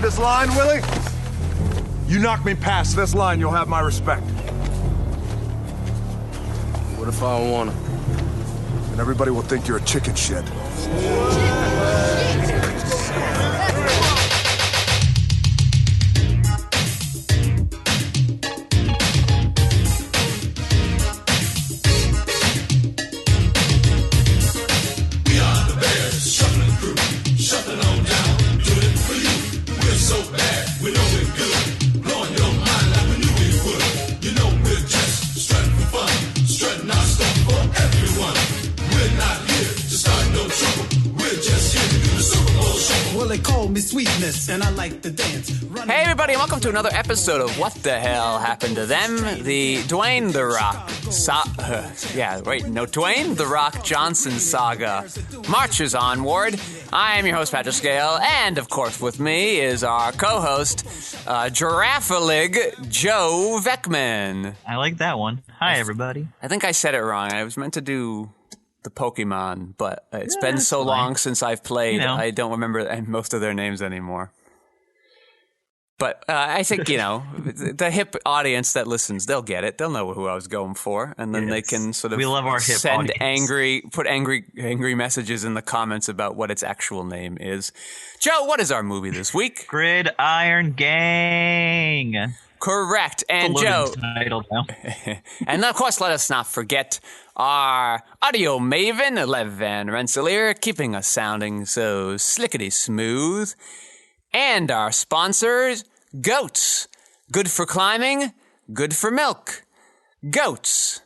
this line, Willie? You knock me past this line, you'll have my respect. What if I don't wanna? And everybody will think you're a chicken shit. Sweetness, and I like to dance. Hey everybody, and welcome to another episode of What the Hell Happened to Them, the Dwayne The Rock Dwayne The Rock Johnson saga marches onward. I am your host, Patrick Scale, and of course with me is our co-host, Giraffe-a-lig Joe Vekeman. I like that one. Hi everybody. I think I said it wrong. I was meant to do the Pokemon, but it's been so long since I've played, I don't remember most of their names anymore. But I think, the hip audience that listens, they'll get it. They'll know who I was going for, and then they can sort of we love our hip send audience. put angry messages in the comments about what its actual name is. Joe, what is our movie this week? Gridiron Gang. Correct. And Joe, and of course, let us not forget our audio maven, Levan Rensselaer, keeping us sounding so slickety smooth. And our sponsors, Goats. Good for climbing, good for milk. Goats.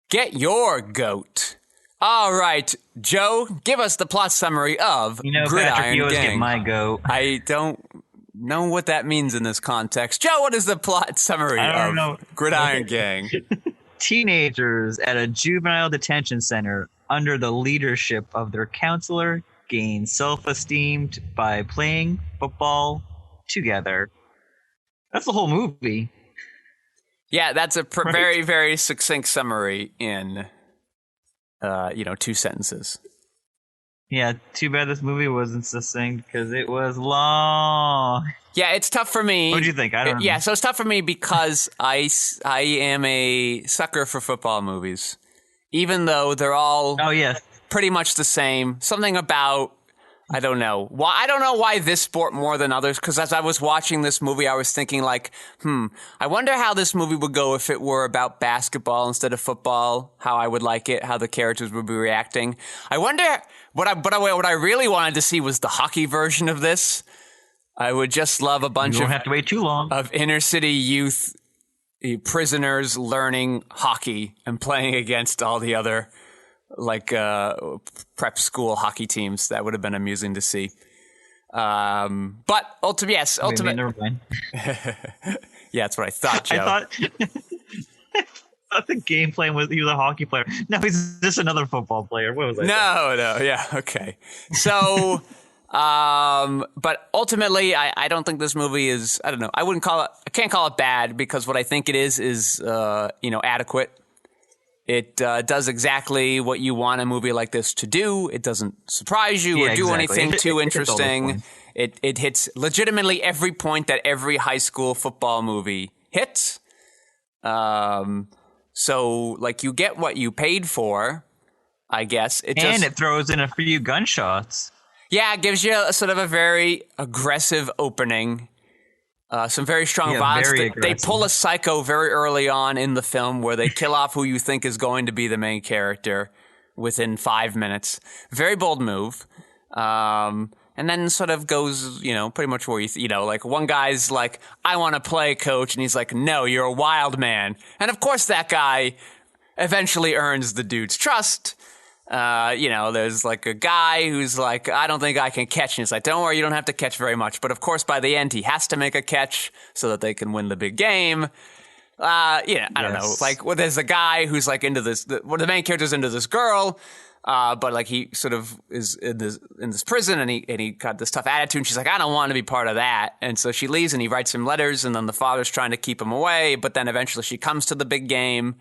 Get your goat. All right, Joe, give us the plot summary of Gridiron Patrick, you always Gang. get my goat. I don't know what that means in this context. Joe, what is the plot summary of Gridiron Gang? Teenagers at a juvenile detention center under the leadership of their counselor gain self-esteem by playing football together. That's the whole movie. Yeah, that's a very, very succinct summary in, 2 sentences. Yeah, too bad this movie wasn't succinct because it was long. Yeah, it's tough for me. What did you think? I don't know. Yeah, so it's tough for me because I am a sucker for football movies. Even though they're all pretty much the same. Something about, I don't know why this sport more than others, because as I was watching this movie, I was thinking like, I wonder how this movie would go if it were about basketball instead of football, how I would like it, how the characters would be reacting. I wonder, what I really wanted to see was the hockey version of this. I would just love a bunch you won't have to wait too long. of inner city youth prisoners learning hockey and playing against all the other prep school hockey teams. That would have been amusing to see. But ultimately, yes, ultimately. Never mind. Yeah, that's what I thought, Joe. I thought the game plan was he was a hockey player. No, he's just another football player. What was I saying? Yeah, okay. So, but ultimately, I don't think this movie is, I don't know, I can't call it bad, because what I think it is adequate. It does exactly what you want a movie like this to do. It doesn't surprise you or do anything too interesting. It hits legitimately every point that every high school football movie hits. So, you get what you paid for, I guess. It throws in a few gunshots. Yeah, it gives you a sort of a very aggressive opening. Some very strong violence. They pull a psycho very early on in the film where they kill off who you think is going to be the main character within 5 minutes. Very bold move. And then sort of goes, pretty much where one guy's like, I want to play, coach. And he's like, no, you're a wild man. And of course that guy eventually earns the dude's trust. There's a guy who's like, I don't think I can catch. And he's like, don't worry, you don't have to catch very much. But of course, by the end, he has to make a catch so that they can win the big game. I don't know. There's a guy who's into this, the main character's into this girl, but he sort of is in this prison and he got this tough attitude. And she's like, I don't want to be part of that. And so she leaves and he writes him letters, and then the father's trying to keep him away. But then eventually she comes to the big game.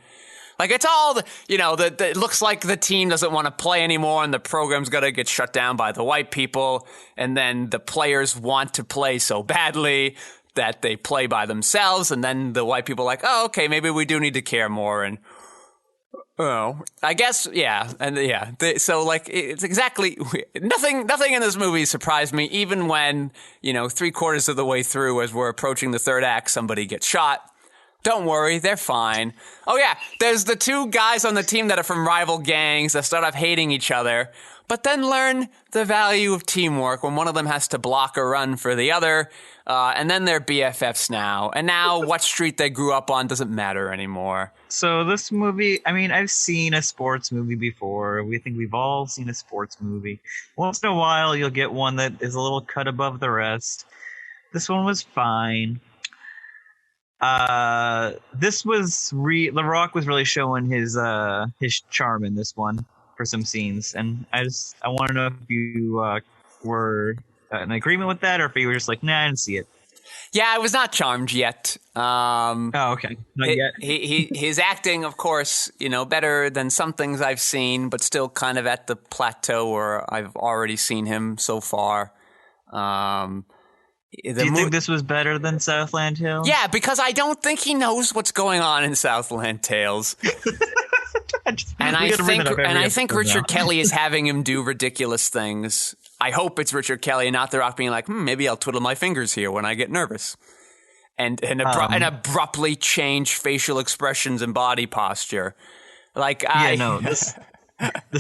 Like, it's all, it looks like the team doesn't want to play anymore and the program's going to get shut down by the white people. And then the players want to play so badly that they play by themselves. And then the white people are like, oh, okay, maybe we do need to care more. And, I guess, yeah. And yeah. So, like, it's exactly nothing in this movie surprised me, even when, 3/4 of the way through, as we're approaching the third act, somebody gets shot. Don't worry, they're fine. Oh, yeah, there's the two guys on the team that are from rival gangs that start off hating each other, but then learn the value of teamwork when one of them has to block a run for the other, and then they're BFFs now. And now what street they grew up on doesn't matter anymore. So this movie, I mean, I've seen a sports movie before. We think we've all seen a sports movie. Once in a while, you'll get one that is a little cut above the rest. This one was fine. This was The Rock was really showing his charm in this one for some scenes, and I want to know if you were in agreement with that, or if you were just like, nah, I didn't see it. Yeah, I was not charmed yet. Okay, not yet. His acting, of course, better than some things I've seen, but still kind of at the plateau where I've already seen him so far. Do you think this was better than Southland Tales? Yeah, because I don't think he knows what's going on in Southland Tales. And I think Richard Kelly is having him do ridiculous things. I hope it's Richard Kelly and not The Rock being like, maybe I'll twiddle my fingers here when I get nervous. And abruptly change facial expressions and body posture. This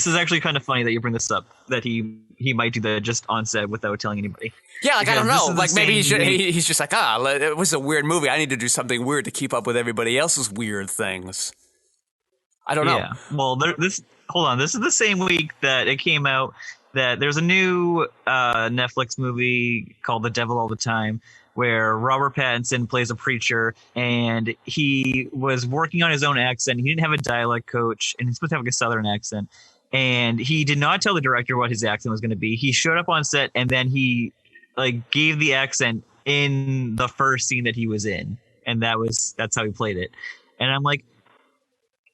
is actually kind of funny that you bring this up, that he might do that just on set without telling anybody. Yeah, I don't know. Like, maybe he's just like, it was a weird movie. I need to do something weird to keep up with everybody else's weird things. I don't know. Yeah. Well, hold on. This is the same week that it came out that there's a new Netflix movie called The Devil All the Time, where Robert Pattinson plays a preacher, and he was working on his own accent. He didn't have a dialect coach, and he's supposed to have like a Southern accent. And he did not tell the director what his accent was going to be. He showed up on set, and then he gave the accent in the first scene that he was in, and that's how he played it. And I'm like,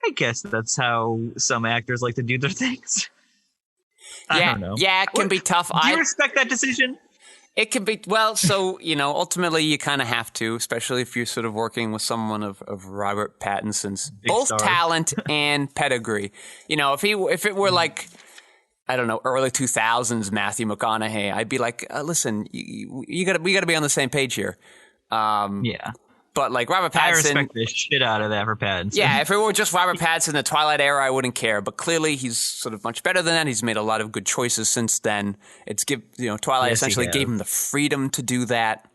I guess that's how some actors like to do their things. I don't know. Yeah, it can be tough. Do you respect that decision? It can be, so, ultimately you kind of have to, especially if you're sort of working with someone of Robert Pattinson's both talent and pedigree. If it were like, I don't know, early 2000s Matthew McConaughey, I'd be like, listen, we got to be on the same page here. Yeah. But like Robert Pattinson, I respect the shit out of that for Pattinson. Yeah, if it were just Robert Pattinson in the Twilight era, I wouldn't care. But clearly, he's sort of much better than that. He's made a lot of good choices since then. Twilight essentially gave him the freedom to do that.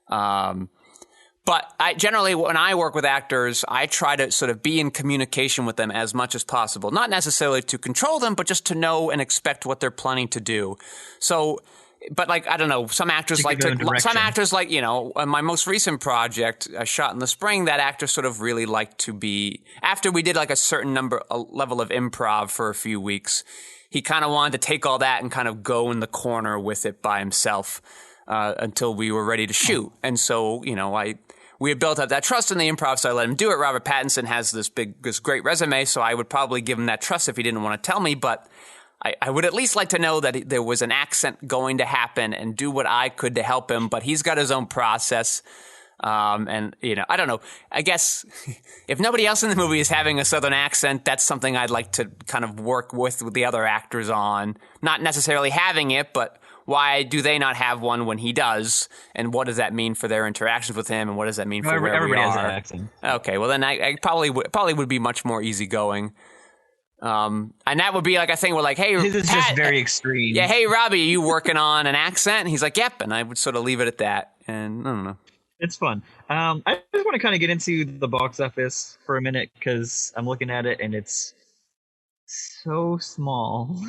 But generally, when I work with actors, I try to sort of be in communication with them as much as possible. Not necessarily to control them, but just to know and expect what they're planning to do. So. But I don't know, some actors on my most recent project I shot in the spring, that actor sort of really liked to be, after we did a certain level of improv for a few weeks, he kind of wanted to take all that and kind of go in the corner with it by himself until we were ready to shoot. And so, we had built up that trust in the improv, so I let him do it. Robert Pattinson has this great resume, so I would probably give him that trust if he didn't want to tell me, but I would at least like to know that there was an accent going to happen and do what I could to help him, but he's got his own process. I don't know. I guess if nobody else in the movie is having a Southern accent, that's something I'd like to kind of work with the other actors on. Not necessarily having it, but why do they not have one when he does? And what does that mean for their interactions with him? And what does that mean for where we are? Everybody has an accent. Okay, well then I probably would be much more easygoing. And that would be I think we're like, hey, this is just very extreme. Yeah, hey, Robbie, are you working on an accent? And he's like, yep. And I would sort of leave it at that. And I don't know. It's fun. I just want to kind of get into the box office for a minute because I'm looking at it and it's so small.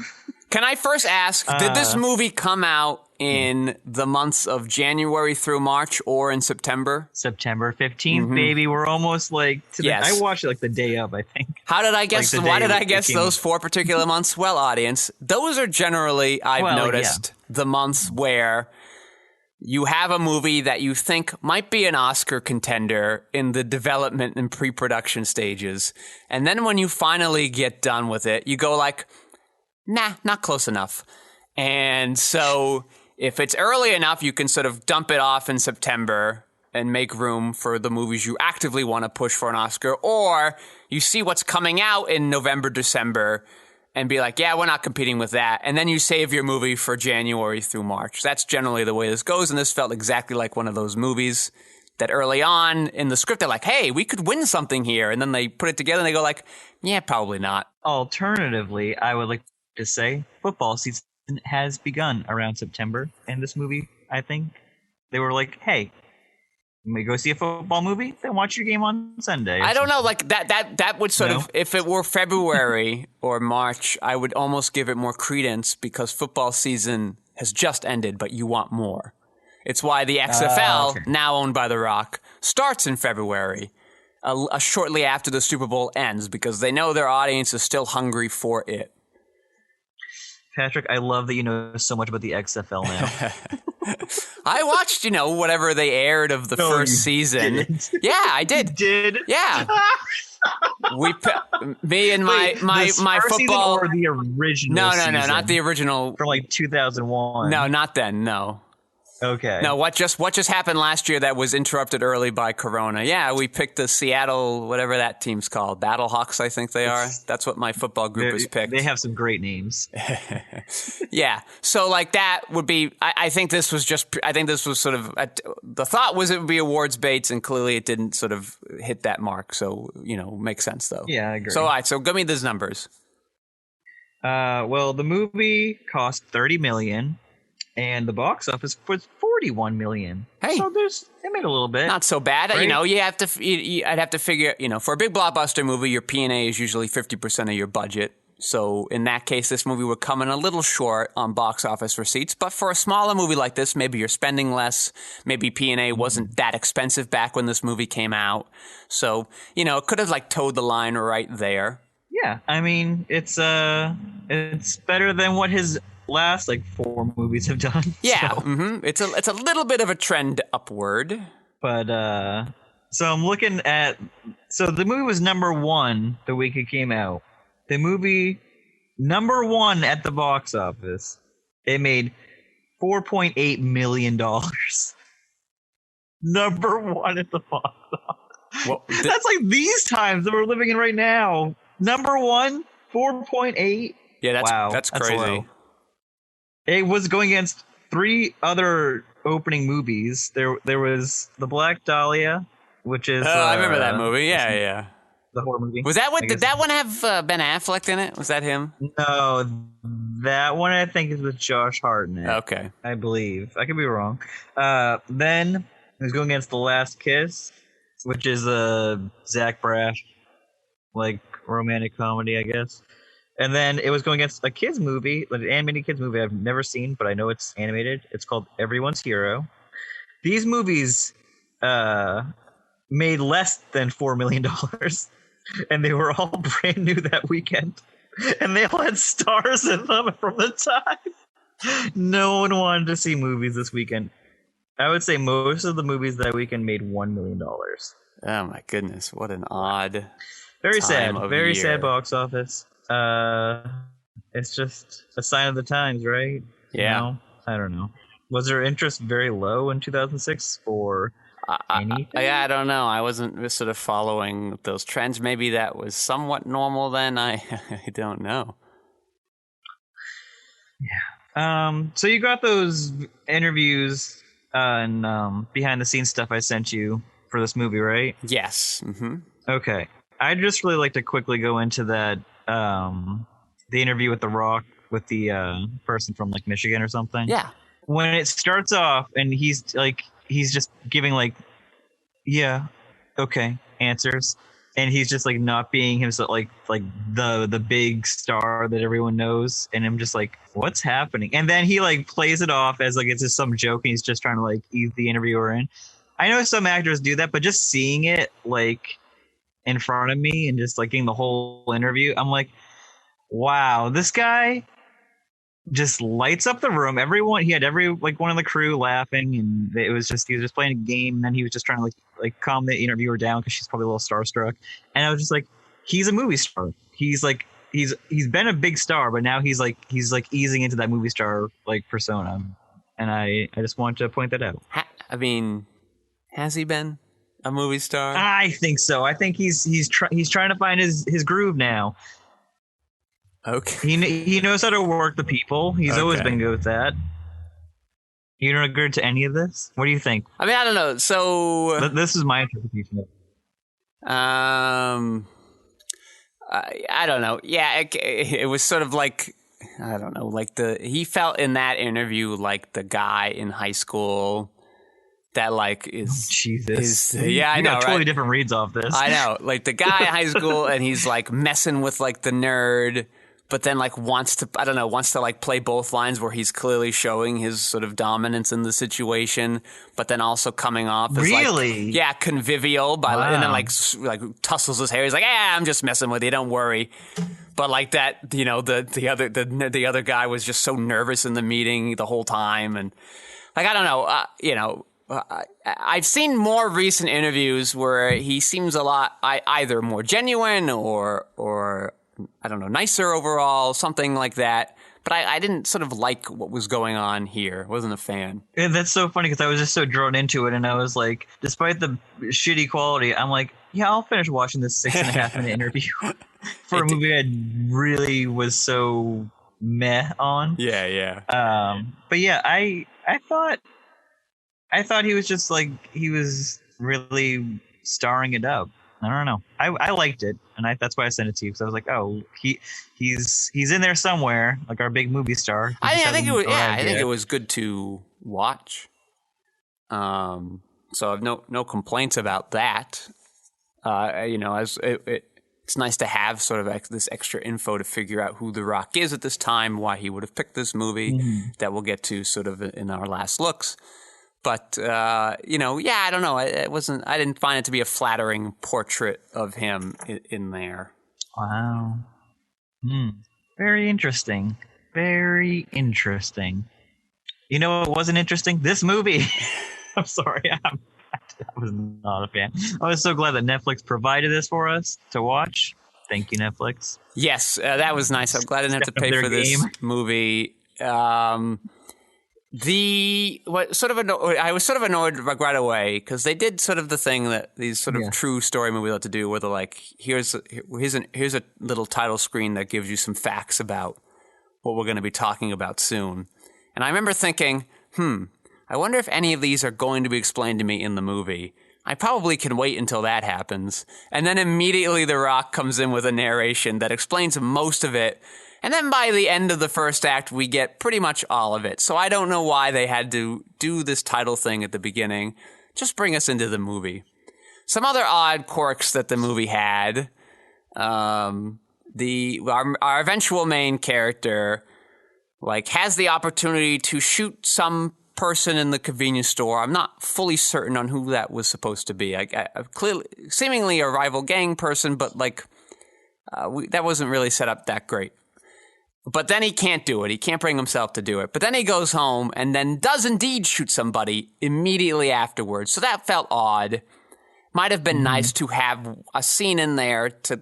Can I first ask, did this movie come out in the months of January through March or in September? September 15th, baby. We're almost yes. I watched it the day of, I think. How did I guess? Why did I guess those 4 particular months? Well, audience, those are generally, I've noticed, the months where you have a movie that you think might be an Oscar contender in the development and pre-production stages. And then when you finally get done with it, you go like, nah, not close enough. And so if it's early enough, you can sort of dump it off in September and make room for the movies you actively want to push for an Oscar. Or you see what's coming out in November, December, and be like, yeah, we're not competing with that. And then you save your movie for January through March. That's generally the way this goes. And this felt exactly like one of those movies that early on in the script, they're like, hey, we could win something here. And then they put it together and they go like, yeah, probably not. Alternatively, I would like to say football season has begun around September. And this movie, I think, they were like, hey, we go see a football movie, then watch your game on Sunday. I don't know, like that would sort of, if it were February or March, I would almost give it more credence because football season has just ended, but you want more. It's why the XFL, now owned by The Rock, starts in February, shortly after the Super Bowl ends, because they know their audience is still hungry for it. Patrick, I love that you know so much about the XFL now. I watched, whatever they aired of the first season. Didn't. Yeah, I did. Did? Yeah. Me and my football. Or the original No, season? not the original. From like 2001. No, not then. No. Okay. No, what just happened last year that was interrupted early by Corona? Yeah, we picked the Seattle, whatever that team's called, Battlehawks, I think they are. That's what my football group has picked. They have some great names. Yeah, so like that would be. I think this was sort of the thought was it would be awards baits, and clearly it didn't sort of hit that mark. So makes sense though. Yeah, I agree. So all right, so give me those numbers. Well, the movie cost $30 million. And the box office was $41 million. Hey, so they made a little bit. Not so bad. Right? You have to. I'd have to figure. For a big blockbuster movie, your P&A is usually 50% of your budget. So in that case, this movie would come in a little short on box office receipts. But for a smaller movie like this, maybe you're spending less. Maybe P&A wasn't that expensive back when this movie came out. So it could have like towed the line right there. Yeah, I mean it's better than what his last 4 movies have done. Yeah, so. It's a little bit of a trend upward. But so I'm looking at, so the movie was number 1 the week it came out. The movie number 1 at the box office, it made $4.8 million. Number 1 at the box office. Well, that's like these times that we're living in right now. Number 1, 4.8. Yeah, wow, that's crazy. It was going against 3 other opening movies. There was The Black Dahlia, which is... I remember that movie. Yeah. The horror movie. Was that did that one have Ben Affleck in it? Was that him? No, that one I think is with Josh Hartnett. Okay. I believe. I could be wrong. Then it was going against The Last Kiss, which is a Zach Braff, romantic comedy, I guess. And then it was going against a kids movie, an animated kids movie I've never seen, but I know it's animated. It's called Everyone's Hero. These movies made less than $4 million, and they were all brand new that weekend. And they all had stars in them from the time. No one wanted to see movies this weekend. I would say most of the movies that weekend made $1 million. Oh my goodness, what an odd Very sad. Very year. sad box office. It's just a sign of the times, right? Yeah. I don't know. Was their interest very low in 2006 for anything? I don't know. I wasn't sort of following those trends. Maybe that was somewhat normal then. I don't know. Yeah. So you got those interviews and behind the scenes stuff I sent you for this movie, right? Yes. Mm-hmm. Okay. I'd just really like to quickly go into that the interview with The Rock with the person from Michigan or something. Yeah. When it starts off and he's just giving yeah, okay, answers, and he's just not being himself, the big star that everyone knows, and I'm just what's happening? And then he plays it off as it's just some joke and he's just trying to ease the interviewer in. I know some actors do that, but just seeing it in front of me and just getting the whole interview, I'm wow, this guy just lights up the room. Everyone, he had one of the crew laughing, and he was just playing a game, and then he was just trying to like calm the interviewer down because she's probably a little starstruck. And I was just like, he's a movie star. He's like he's been a big star, but now he's like easing into that movie star like persona. And I just wanted to point that out. I mean, has he been a movie star? I think so. I think he's trying to find his groove now. Okay. He knows how to work the people. He's always been good with that. You don't agree to any of this? What do you think? I mean, I don't know. So this is my interpretation of it. I don't know. Yeah, it was sort of like, I don't know, like he felt in that interview like the guy in high school that like is Jesus. Yeah, I know. Got totally right? different reads off this. I know, like the guy in high school, and he's like messing with like the nerd, but then like wants to like play both lines where he's clearly showing his sort of dominance in the situation, but then also coming off as really convivial by and then like tussles his hair. He's like, I'm just messing with you, don't worry. But like that, the other guy was just so nervous in the meeting the whole time, and like I don't know, I've seen more recent interviews where he seems a lot either more genuine or I don't know, nicer overall, something like that. But I didn't sort of like what was going on here. Wasn't a fan. And that's so funny because I was just so drawn into it, and I was like, despite the shitty quality, I'm like, yeah, I'll finish watching this 6.5 minute interview for a movie I really was so meh on. Yeah. But yeah, I thought he was just like he was really starring it up. I don't know. I liked it, and that's why I sent it to you because I was like, oh, he's in there somewhere, like our big movie star. I think it was good to watch. So I've no complaints about that. It's nice to have sort of this extra info to figure out who The Rock is at this time, why he would have picked this movie that we'll get to sort of in our last looks. But, I don't know. I didn't find it to be a flattering portrait of him in there. Wow. Very interesting. Very interesting. You know what wasn't interesting? This movie. I'm sorry. I was not a fan. I was so glad that Netflix provided this for us to watch. Thank you, Netflix. Yes, that was nice. I'm glad I didn't have to pay for this movie. I was sort of annoyed right away because they did sort of the thing that these sort of true story movies like to do, where they're like, here's a little title screen that gives you some facts about what we're going to be talking about soon. And I remember thinking, I wonder if any of these are going to be explained to me in the movie. I probably can wait until that happens. And then immediately The Rock comes in with a narration that explains most of it. And then by the end of the first act, we get pretty much all of it. So I don't know why they had to do this title thing at the beginning. Just bring us into the movie. Some other odd quirks that the movie had. Our eventual main character, has the opportunity to shoot some person in the convenience store. I'm not fully certain on who that was supposed to be. Clearly, seemingly a rival gang person, but that wasn't really set up that great. But then he can't do it. He can't bring himself to do it. But then he goes home and then does indeed shoot somebody immediately afterwards. So that felt odd. Might have been nice to have a scene in there to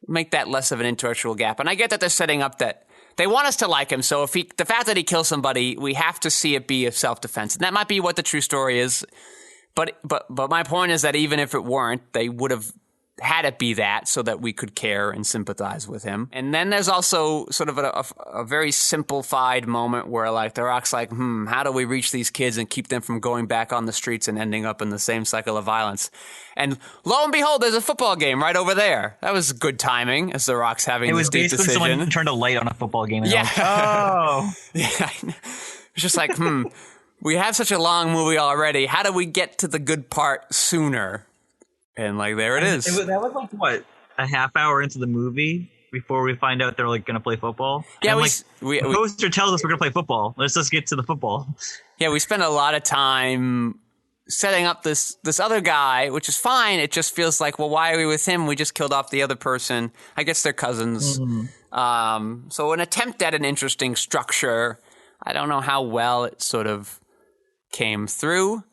make that less of an intellectual gap. And I get that they're setting up that they want us to like him. So the fact that he kills somebody, we have to see it be a self-defense. And that might be what the true story is. But my point is that even if it weren't, they would have had it be that so that we could care and sympathize with him. And then there's also sort of a very simplified moment where The Rock's like, how do we reach these kids and keep them from going back on the streets and ending up in the same cycle of violence? And lo and behold, there's a football game right over there. That was good timing as The Rock's having this deep decision. Someone turned a light on a football game. And yeah. Like, oh. Yeah. It's just like, we have such a long movie already. How do we get to the good part sooner? And there it is. That was what, a half hour into the movie before we find out they're going to play football? Yeah, the poster tells us we're going to play football. Let's just get to the football. Yeah, we spent a lot of time setting up this other guy, which is fine. It just feels like, well, why are we with him? We just killed off the other person. I guess they're cousins. So an attempt at an interesting structure. I don't know how well it sort of came through.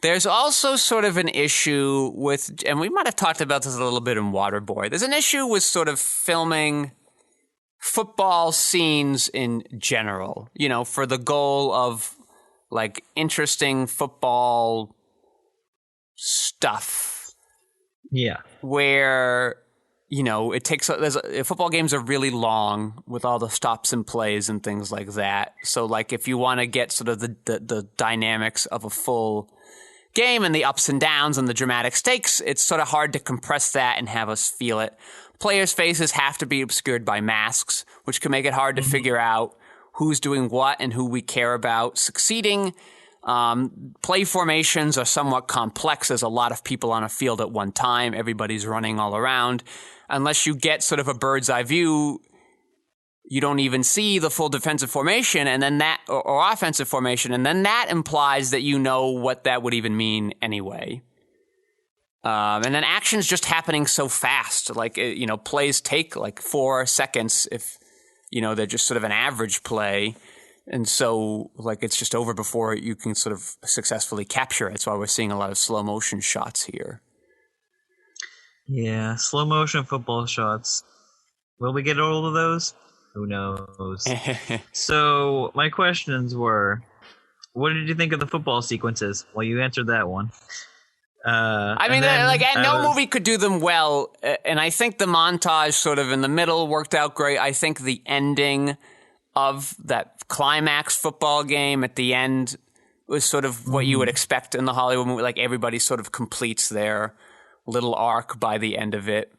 There's also sort of an issue with, and we might have talked about this a little bit in Waterboy. There's an issue with sort of filming football scenes in general, you know, for the goal of like interesting football stuff. Yeah. Where, you know, it takes, football games are really long with all the stops and plays and things like that. So like if you want to get sort of the dynamics of a full game and the ups and downs and the dramatic stakes, it's sort of hard to compress that and have us feel it. Players' faces have to be obscured by masks, which can make it hard to figure out who's doing what and who we care about succeeding. Play formations are somewhat complex. There's a lot of people on a field at one time. Everybody's running all around. Unless you get sort of a bird's eye view, you don't even see the full defensive formation and then that, or offensive formation, and then that implies that you know what that would even mean anyway. And then action's just happening so fast. Like, you know, plays take like 4 seconds if, you know, they're just sort of an average play. And so, like, it's just over before you can sort of successfully capture it. That's why we're seeing a lot of slow motion shots here. Yeah, slow motion football shots. Will we get all of those? Who knows? So, my questions were, what did you think of the football sequences? Well, you answered that one. I mean, no movie could do them well, and I think the montage sort of in the middle worked out great. I think the ending of that climax football game at the end was sort of what you would expect in the Hollywood movie. Like, everybody sort of completes their little arc by the end of it.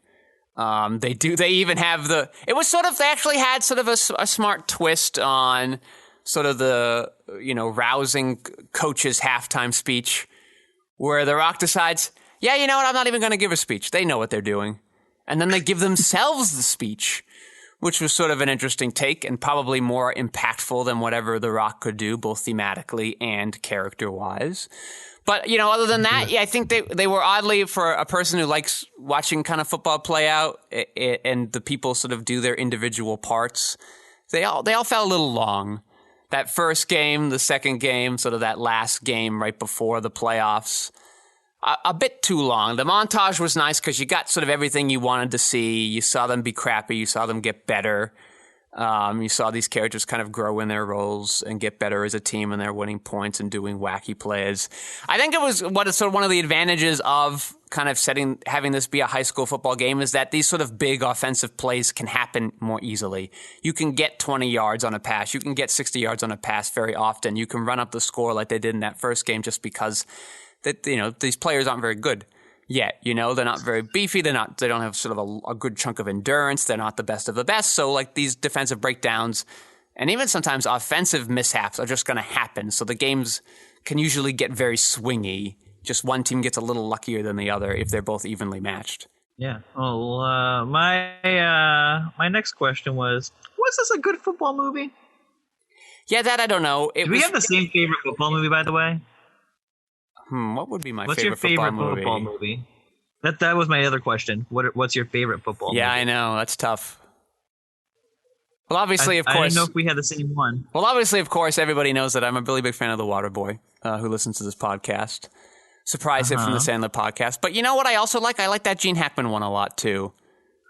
They even have it was sort of, they actually had sort of a smart twist on sort of the, you know, rousing coach's halftime speech, where The Rock decides, yeah, you know what, I'm not even going to give a speech. They know what they're doing. And then they give themselves the speech, which was sort of an interesting take and probably more impactful than whatever The Rock could do, both thematically and character-wise. But, you know, other than that, yeah, I think they were oddly, for a person who likes watching kind of football play out and the people sort of do their individual parts, they all felt a little long. That first game, the second game, sort of that last game right before the playoffs, a bit too long. The montage was nice because you got sort of everything you wanted to see. You saw them be crappy. You saw them get better. You saw these characters kind of grow in their roles and get better as a team, and they're winning points and doing wacky plays. I think it was sort of one of the advantages of kind of having this be a high school football game is that these sort of big offensive plays can happen more easily. You can get 20 yards on a pass. You can get 60 yards on a pass very often. You can run up the score like they did in that first game just because that, you know, these players aren't very good yet. You know, they're not very beefy. They don't have sort of a good chunk of endurance. They're not the best of the best. So like these defensive breakdowns and even sometimes offensive mishaps are just going to happen. So the games can usually get very swingy. Just one team gets a little luckier than the other if they're both evenly matched. Yeah. Well, my next question was this a good football movie? Yeah, that I don't know. Do we have the same favorite football movie, by the way? What would be my What's favorite your favorite football movie? That was my other question. What's your favorite football movie? Yeah, I know. That's tough. Well, obviously, of course. I didn't know if we had the same one. Well, obviously, of course, everybody knows that I'm a really big fan of The Waterboy, who listens to this podcast. Surprise hit from the Sandler podcast. But you know what I also like? I like that Gene Hackman one a lot, too.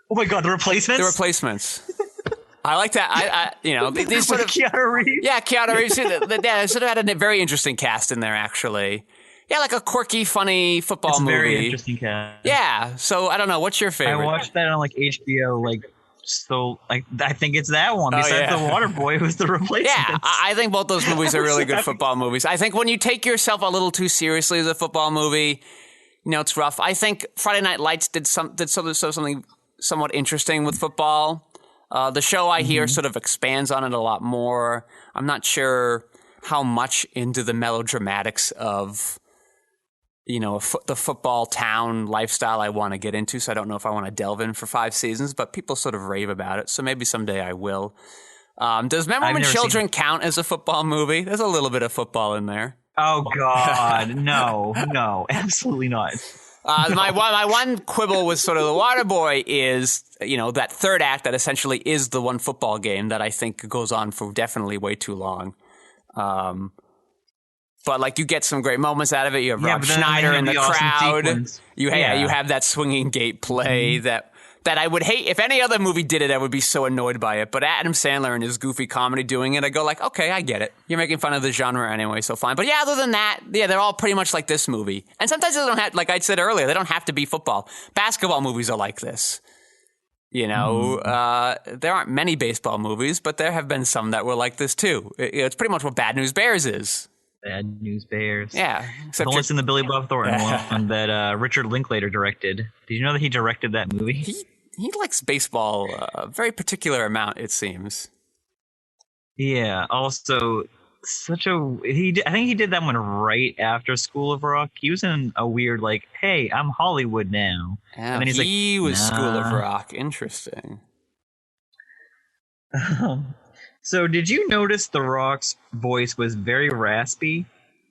Oh, my God. The Replacements? The Replacements. I like that. I you know, these sort of... Keanu Reeves? Yeah, Keanu Reeves. They sort of had a very interesting cast in there, actually. Yeah, like a quirky, funny football movie. It's a very interesting cast. Yeah. So, I don't know. What's your favorite? I watched that on, like, HBO, I think it's that one. Besides The Waterboy, who's The Replacements. Yeah, I think both those movies are really good football movies. I think when you take yourself a little too seriously as a football movie, you know, it's rough. I think Friday Night Lights did something somewhat interesting with football. The show I hear sort of expands on it a lot more. I'm not sure how much into the melodramatics of, you know, the football town lifestyle I want to get into, so I don't know if I want to delve in for 5 seasons, but people sort of rave about it, so maybe someday I will. Does Men, Women, Children count as a football movie? There's a little bit of football in there. Oh God, no, absolutely not. My one quibble with sort of the Water Boy is, that third act that essentially is the one football game that I think goes on for definitely way too long. But like you get some great moments out of it. You have Rob Schneider in the crowd. Awesome you have that swinging gate play that I would hate. If any other movie did it, I would be so annoyed by it. But Adam Sandler and his goofy comedy doing it, I go like, okay, I get it. You're making fun of the genre anyway, so fine. But other than that, they're all pretty much like this movie. And sometimes they don't have, like I said earlier, they don't have to be football. Basketball movies are like this. There aren't many baseball movies, but there have been some that were like this too. It's pretty much what Bad News Bears is. Bad News Bears. Yeah. I've only seen the Billy Bob Thornton one that Richard Linklater directed. Did you know that he directed that movie? He likes baseball a very particular amount, it seems. Yeah. Also, I think he did that one right after School of Rock. He was in a weird hey, I'm Hollywood now. And then he was School of Rock. Interesting. So did you notice The Rock's voice was very raspy?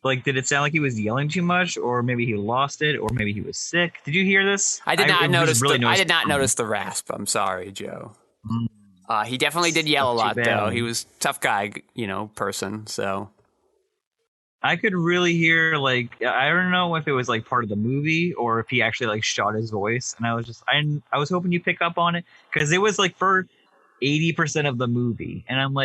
Did it sound like he was yelling too much, or maybe he lost it, or maybe he was sick? Did you hear this? I did not notice. I did not notice the rasp. I'm sorry, Joe. He definitely did yell a lot, though. He was a tough guy, person. So I could really hear I don't know if it was part of the movie or if he actually shot his voice, and I was I was hoping you pick up on it because it was for 80% of the movie, and I'm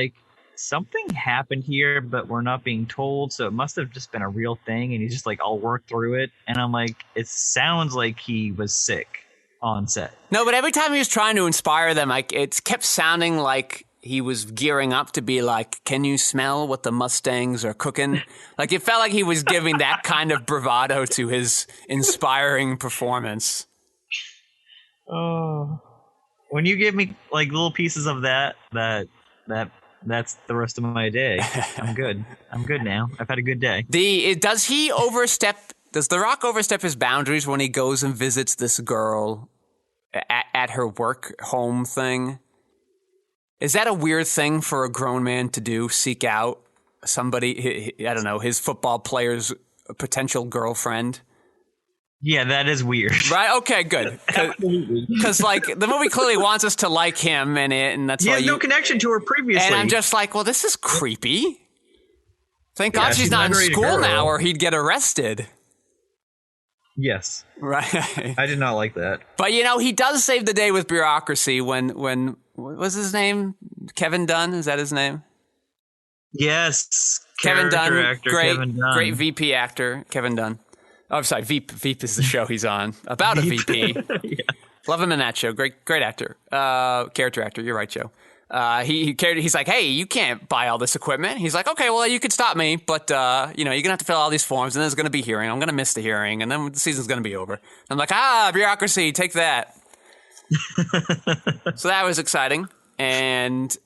something happened here, but we're not being told, so it must have just been a real thing, and he's just I'll work through it. And I'm it sounds like he was sick on set. No, but every time he was trying to inspire them, it kept sounding like he was gearing up to be can you smell what the Mustangs are cooking? It felt like he was giving that kind of bravado to his inspiring performance. Oh, when you give me little pieces of that's the rest of my day. I'm good. I'm good now. I've had a good day. Does The Rock overstep his boundaries when he goes and visits this girl at her work home thing? Is that a weird thing for a grown man to do? Seek out somebody, I don't know, his football player's potential girlfriend? Yeah, that is weird. Right? Okay, good. Because the movie clearly wants us to like him and that's why he has no connection to her previously. And I'm just well, this is creepy. Thank God she's not in school now or he'd get arrested. Yes. Right. I did not like that. But, he does save the day with bureaucracy when what was his name? Kevin Dunn? Is that his name? Yes. Kevin Dunn. Actor, Kevin Dunn. Great VP actor, Kevin Dunn. Oh, I'm sorry, Veep. Veep is the show he's on. About a VP. Yeah. Love him in that show. Great actor. Character actor. You're right, Joe. He's like, hey, you can't buy all this equipment. He's like, okay, well, you could stop me, but, you're going to have to fill out all these forms, and then there's going to be a hearing. I'm going to miss the hearing, and then the season's going to be over. I'm like, bureaucracy, take that. So that was exciting. And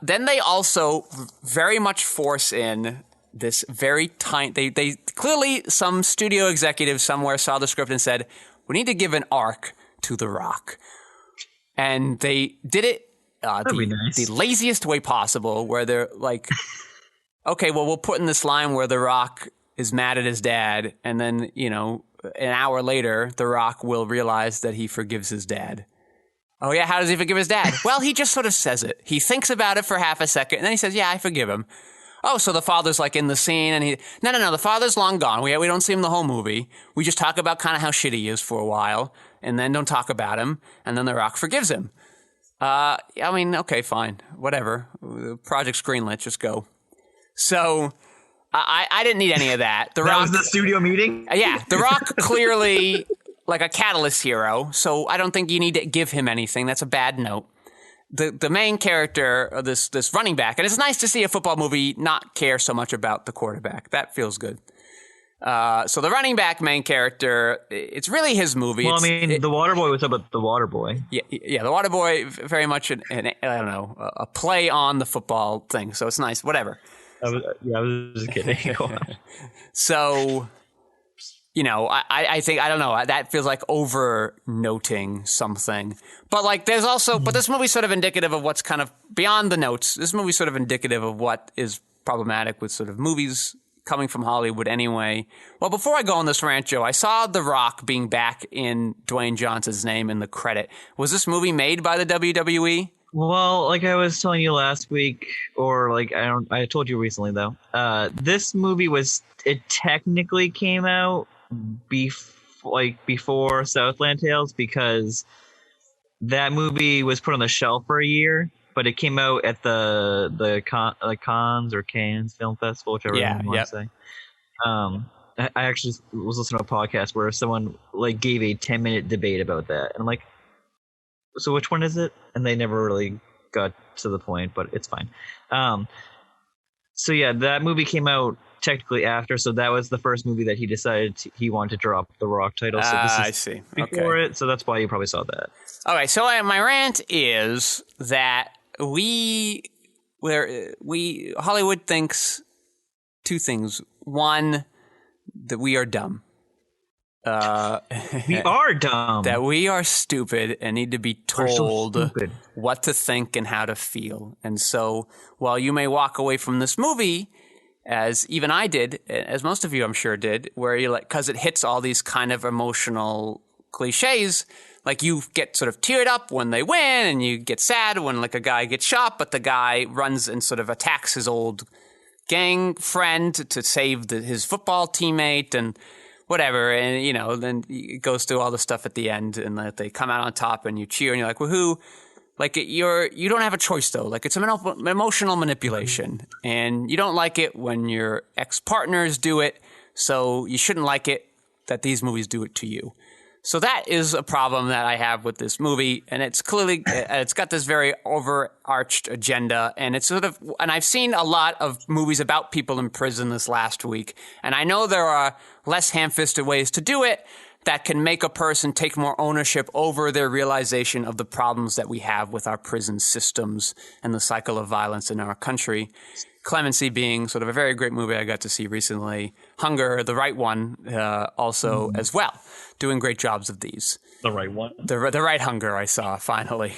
then they also very much force in this very tiny... They clearly, some studio executive somewhere saw the script and said, we need to give an arc to The Rock. And they did it the laziest way possible, where they're okay, well, we'll put in this line where The Rock is mad at his dad, and then, an hour later, The Rock will realize that he forgives his dad. Oh, yeah, how does he forgive his dad? Well, he just sort of says it. He thinks about it for half a second, and then he says, yeah, I forgive him. Oh, so the father's in the scene, and No, the father's long gone. We don't see him the whole movie. We just talk about kind of how shitty he is for a while, and then don't talk about him, and then The Rock forgives him. Okay, fine. Whatever. Project's greenlit, just go. So, I didn't need any of that. That was the studio meeting? Yeah, The Rock clearly, a catalyst hero, so I don't think you need to give him anything. That's a bad note. The main character, this running back, and it's nice to see a football movie not care so much about the quarterback. That feels good. So the running back main character, it's really his movie. Well, the water boy was about the water boy. Yeah, the water boy, very much a play on the football thing. So it's nice, whatever. I was just kidding. So, I think, I don't know, that feels like over noting something. But there's also, but this movie's sort of indicative of what's kind of beyond the notes. This movie's sort of indicative of what is problematic with sort of movies coming from Hollywood anyway. Well, before I go on this rant, Joe, I saw The Rock being back in Dwayne Johnson's name in the credit. Was this movie made by the WWE? Well, like I was telling you last week, or like I told you recently though, this movie technically came out before Southland Tales, because that movie was put on the shelf for a year, but it came out at the Cannes or Cannes Film Festival, whichever you want to say. I actually was listening to a podcast where someone like gave a 10-minute debate about that, and I'm like, so which one is it? And they never really got to the point, but it's fine. So yeah, that movie came out technically after, so that was the first movie that he decided he wanted to drop the Rock title. So this is I see. Before it, so that's why you probably saw that. Okay, so my rant is that Hollywood thinks two things. One, that we are dumb. We are dumb. That we are stupid and need to be told what to think and how to feel. And so while you may walk away from this movie, as even I did, as most of you I'm sure did, where you like, because it hits all these kind of emotional cliches, like you get sort of teared up when they win, and you get sad when like a guy gets shot, but the guy runs and sort of attacks his old gang friend to save his football teammate and whatever, and then it goes through all the stuff at the end, and they come out on top, and you cheer, and you're like, woohoo! Like you don't have a choice though. Like it's emotional manipulation, and you don't like it when your ex-partners do it, so you shouldn't like it that these movies do it to you. So that is a problem that I have with this movie, and it's clearly it's got this very overarched agenda, and it's and I've seen a lot of movies about people in prison this last week, and I know there are less ham-fisted ways to do it that can make a person take more ownership over their realization of the problems that we have with our prison systems and the cycle of violence in our country. Clemency being sort of a very great movie I got to see recently. Hunger, the right one, also as well. Doing great jobs of these. The right one? The right Hunger I saw, finally.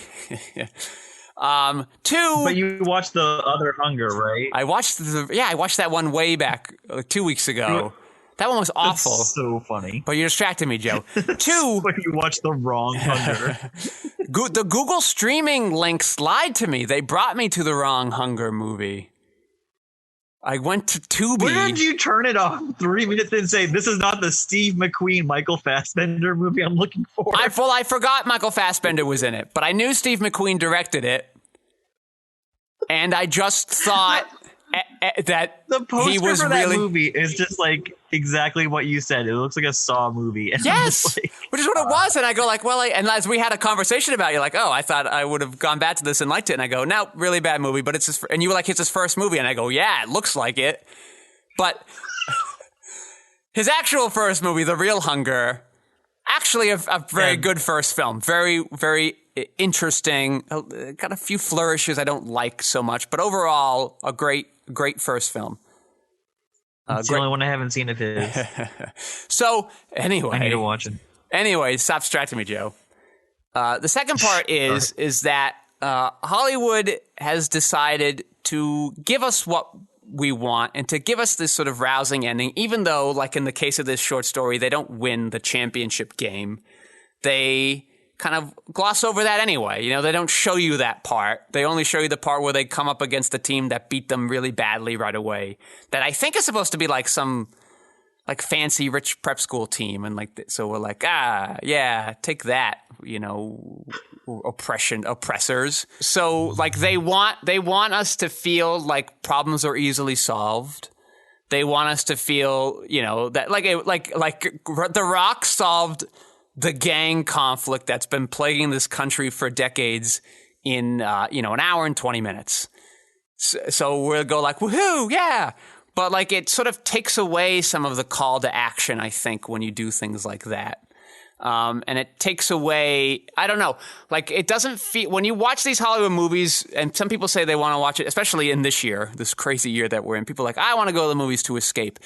Two... But you watched the other Hunger, right? I watched that one way back, like 2 weeks ago. That one was awful. That's so funny. But you distracted me, Joe. Two... When you watched the wrong Hunger. The Google streaming links lied to me. They brought me to the wrong Hunger movie. I went to Tubi. Where did you turn it off 3 minutes in and say, this is not the Steve McQueen, Michael Fassbender movie I'm looking for? I forgot Michael Fassbender was in it, but I knew Steve McQueen directed it. And I just thought that the poster he was for that really... movie is just like exactly what you said. It looks like a Saw movie. And yes, like, which is what it was. And I go like, and as we had a conversation about it, you're like, oh, I thought I would have gone back to this and liked it. And I go, no, really bad movie, but it's and you were like, it's his first movie. And I go, yeah, it looks like it. But his actual first movie, The Real Hunger, actually a very good first film. Very, very interesting. Got a few flourishes I don't like so much, but overall, a great first film. It's the only one I haven't seen of his. So, anyway. I need to watch it. Anyway, stop distracting me, Joe. The second part is that Hollywood has decided to give us what we want and to give us this sort of rousing ending, even though, like in the case of this short story, they don't win the championship game. They kind of gloss over that anyway. They don't show you that part. They only show you the part where they come up against a team that beat them really badly right away. That I think is supposed to be like some like fancy rich prep school team. And like, so we're like, yeah, take that, oppressors. So like they want us to feel like problems are easily solved. They want us to feel, that like The Rock solved the gang conflict that's been plaguing this country for decades in, an hour and 20 minutes. So we'll go like, woohoo, yeah. But like it sort of takes away some of the call to action, I think, when you do things like that. And it takes away, I don't know, like it doesn't feel, when you watch these Hollywood movies, and some people say they want to watch it, especially in this year, this crazy year that we're in, people are like, I want to go to the movies to escape.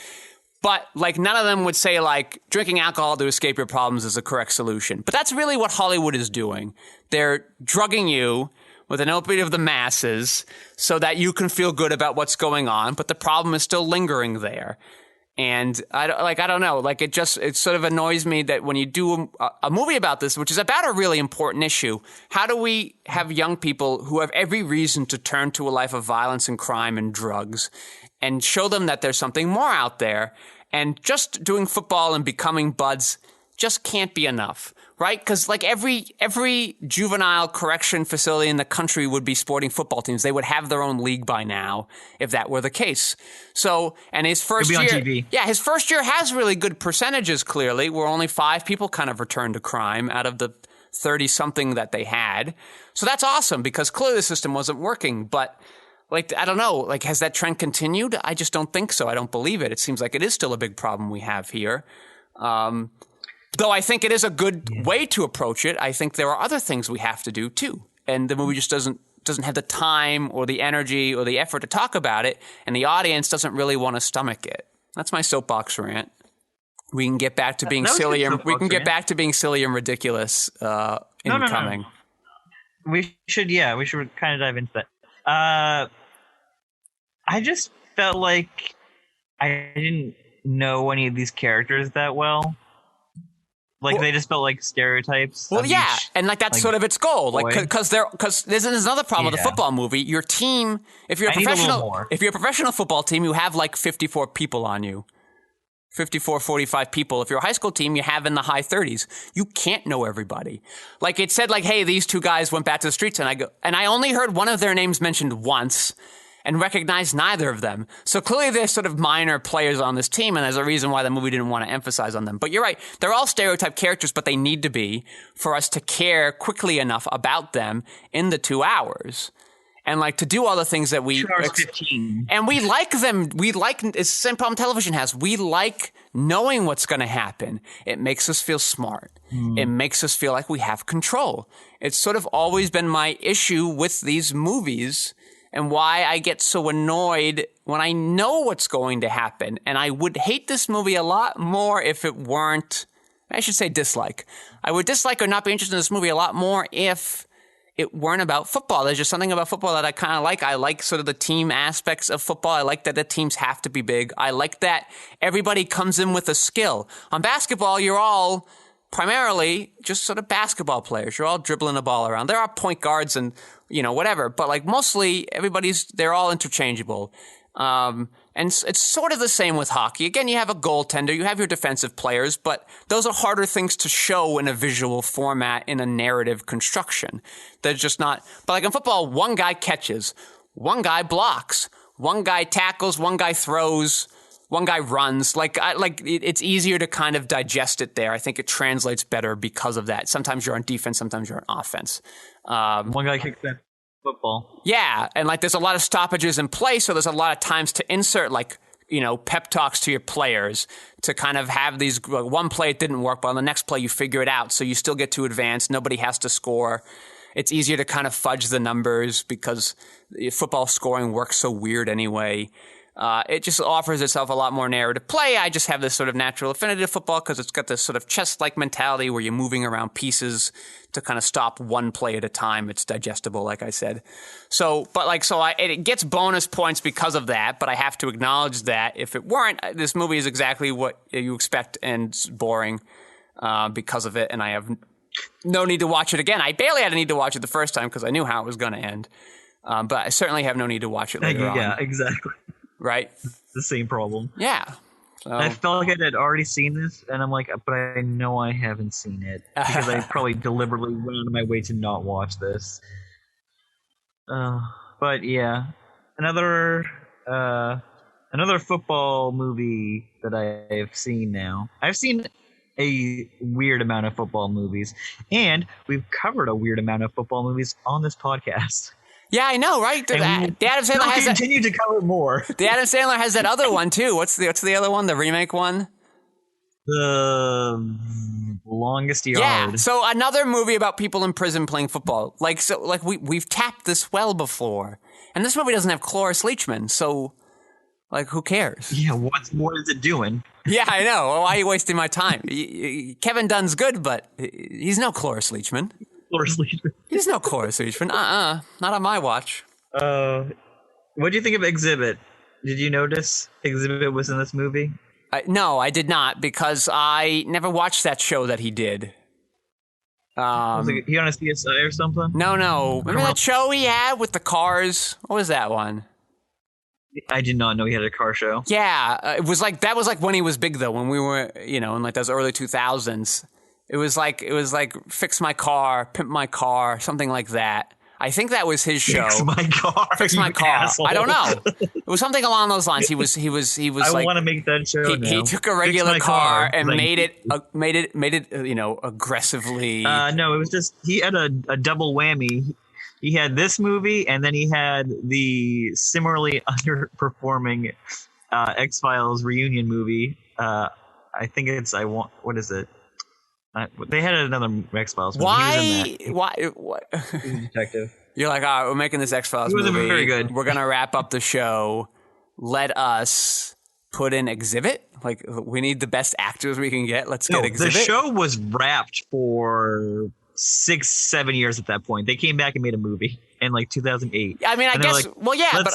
But like none of them would say like drinking alcohol to escape your problems is a correct solution. But that's really what Hollywood is doing. They're drugging you with an opiate of the masses so that you can feel good about what's going on, but the problem is still lingering there. And I don't know, like it sort of annoys me that when you do a movie about this, which is about a really important issue, how do we have young people who have every reason to turn to a life of violence and crime and drugs and show them that there's something more out there, and just doing football and becoming buds just can't be enough, right? Because like every juvenile correction facility in the country would be sporting football teams. They would have their own league by now if that were the case. So, and his first year, his first year has really good percentages. Clearly, where only 5 people kind of returned to crime out of the 30-something that they had. So that's awesome because clearly the system wasn't working. But like, I don't know, like has that trend continued? I just don't think so. I don't believe it. It seems like it is still a big problem we have here. Though I think it is a good way to approach it. I think there are other things we have to do too. And the movie just doesn't have the time or the energy or the effort to talk about it, and the audience doesn't really want to stomach it. That's my soapbox rant. We can get back to being silly and ridiculous incoming. No. We should kind of dive into that. I just felt like I didn't know any of these characters that well. Like they just felt like stereotypes. Well, yeah, and like that's sort of its goal. Like because there's another problem with a football movie. Your team, if you're a professional football team, you have like 54 people on you. 54, 45 people. If you're a high school team, you have in the high 30s. You can't know everybody. Like it said, like, hey, these 2 guys went back to the streets, and I only heard one of their names mentioned once, and recognized neither of them. So clearly they're sort of minor players on this team, and there's a reason why the movie didn't want to emphasize on them. But you're right. They're all stereotype characters, but they need to be for us to care quickly enough about them in the 2 hours. And like to do all the things that we... 2 hours 15. And we like them. We like... It's the same problem television has. We like knowing what's going to happen. It makes us feel smart. It makes us feel like we have control. It's sort of always been my issue with these movies, and why I get so annoyed when I know what's going to happen. And I would hate this movie a lot more if it weren't, I should say dislike. I would dislike or not be interested in this movie a lot more if it weren't about football. There's just something about football that I kind of like. I like sort of the team aspects of football. I like that the teams have to be big. I like that everybody comes in with a skill. On basketball, you're all primarily just sort of basketball players. You're all dribbling the ball around. There are point guards and, whatever. But like mostly they're all interchangeable. And it's sort of the same with hockey. Again, you have a goaltender, you have your defensive players, but those are harder things to show in a visual format in a narrative construction. They're just not, but like in football, one guy catches, one guy blocks, one guy tackles, one guy throws, one guy runs. It's easier to kind of digest it there. I think it translates better because of that. Sometimes you're on defense, sometimes you're on offense. One guy kicks that football. Yeah, and like there's a lot of stoppages in play, so there's a lot of times to insert pep talks to your players to kind of have these, one play it didn't work, but on the next play you figure it out, so you still get to advance, nobody has to score. It's easier to kind of fudge the numbers because football scoring works so weird anyway. It just offers itself a lot more narrative play. I just have this sort of natural affinity to football because it's got this sort of chess-like mentality where you're moving around pieces to kind of stop one play at a time. It's digestible, like I said. It gets bonus points because of that, but I have to acknowledge that if it weren't, this movie is exactly what you expect and it's boring because of it, and I have no need to watch it again. I barely had a need to watch it the first time because I knew how it was going to end, but I certainly have no need to watch it later on. Yeah, exactly. Right? The same problem. Yeah. So. I felt like I had already seen this, and I'm like, but I know I haven't seen it because I probably deliberately went out of my way to not watch this. But yeah, another football movie that I've seen now. I've seen a weird amount of football movies, and we've covered a weird amount of football movies on this podcast. Yeah, I know, right? The Adam Sandler has continue to cover more. The Adam Sandler has that other one too. What's the other one? The remake one? The Longest Yard. Yeah. So another movie about people in prison playing football. We've tapped this well before, and this movie doesn't have Cloris Leachman. So, who cares? Yeah. What is it doing? Yeah, I know. Why are you wasting my time? Kevin Dunn's good, but he's no Cloris Leachman. Cloris Leachman. He's no cloris leachman. Not on my watch. What do you think of Xzibit? Did you notice Xzibit was in this movie? No, I did not, because I never watched that show that he did. Was he on a CSI or something? No. Remember that show he had with the cars? What was that one? I did not know he had a car show. Yeah, it was like when he was big though. When we were, in like those early 2000s, it was like Fix My Car, Pimp My Car, something like that. I think that was his show. Fix My Car. Fix My Car. Asshole. I don't know. It was something along those lines. He was. I want to make that show. He took a regular car and made it. Aggressively. No, it was just he had a double whammy. He had this movie, and then he had the similarly underperforming X-Files reunion movie. I think it's what is it? They had another X-Files movie. Why? What? He was a detective. You're like, all right, we're making this X-Files movie. Very good. We're going to wrap up the show. Let us put in Xzibit. Like, we need the best actors we can get. Let's get Xzibit. The show was wrapped for 6-7 years at that point. They came back and made a movie in like 2008. I mean, I guess, but